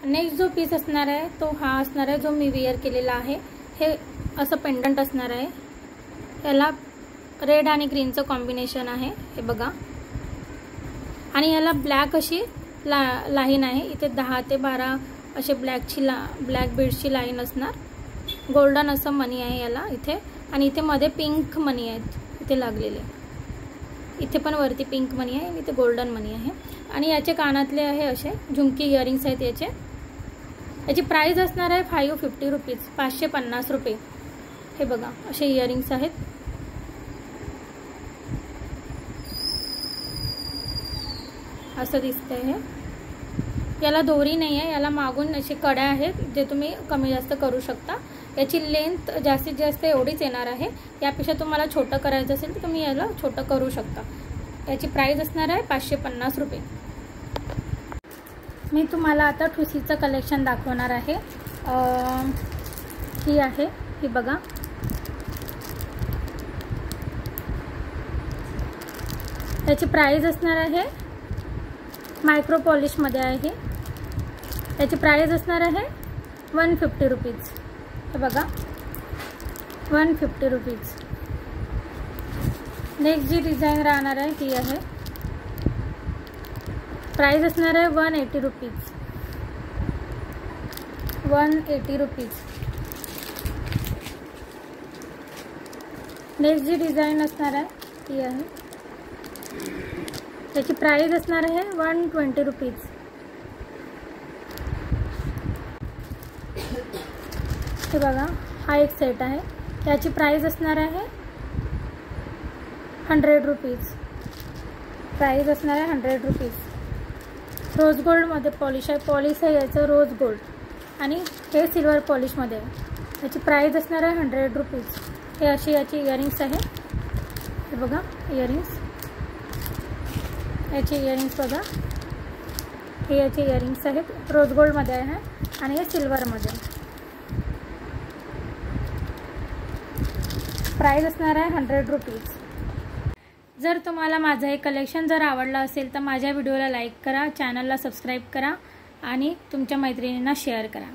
Next जो piece असणार आहे तो हा असणार आहे जो मी वेअर केलेला आहे। हे असं पेंडंट असणार आहे, याला रेड आणि ग्रीनचं कॉम्बिनेशन आहे हे बघा। आणि याला ब्लॅक अशी लाईन आहे, इथे 10 ते 12 असे ब्लॅक बीड्सची लाईन असणार। गोल्डन असं मनी आहे याला इथे, आणि इथे मध्ये पिंक मनी आहेत इथे लागलेले, इथे पण वरती पिंक मनी आहे आणि इथे गोल्डन मनी आहे। आणि याचे कानातले आहे असे झुमकी इयरिंग्स आहेत याचे। याची प्राइस असणार आहे 550 रुपीज, 550 रुपये। हे बघा असे इयरिंग्स आहेत। असं दिसतंय हे। याला दोरी नाही आहे, याला मागून अशी कड्या आहेत जे तुम्ही कमी जास्त करू शकता। याची लेंथ जास्तीत जास्त एवढीच येणार आहे, यापेक्षा तुम्हाला छोटं करायचं असेल तर तुम्ही याला छोटं करू शकता। याची प्राइस असणार आहे 550 रुपये। मी तुम्हाला आता ठुसीचं कलेक्शन दाखवणार आहे। ही आहे, ही बघा। याची प्राइस असणार आहे, मायक्रो पॉलिश मध्ये आहे। याची प्राइस असणार आहे 150 रुपीज। हे बघा 150 रुपीज। नेक्स्ट जी डिझाईन राहणार आहे ही आहे, प्राइस असणार आहे 180 रुपीज, 180 रुपीज। नेक्स्ट जी डिझाईन असणार आहे ही आहे, त्याची प्राइस असणार आहे 120 रुपीज। हे बघा हा एक सेट आहे, त्याची प्राइस असणार आहे 100 रुपीज। प्राइस असणार आहे 100 रुपीज। रोज गोल्ड मध्ये पॉलिश आहे, पॉलिश आहे याचं रोज गोल्ड, आणि हे सिल्वर पॉलिश मध्ये आहे। याची प्राइस असणार आहे 100 रुपीज। हे अशी याची इयरिंग्स आहे, हे बघा इयरिंग्स, याची इयरिंग्स बघा। हे याची इयरिंग्स आहेत, रोज गोल्ड मध्ये आहे आणि हे सिल्वर मध्ये। प्राइस असणार आहे 100 रुपीज। जर तुम्हाला माझं हे कलेक्शन जर आवडलं असेल तर माझ्या व्हिडिओला लाईक करा, चॅनलला सबस्क्राईब करा आणि तुमच्या मैत्रिणींना शेअर करा।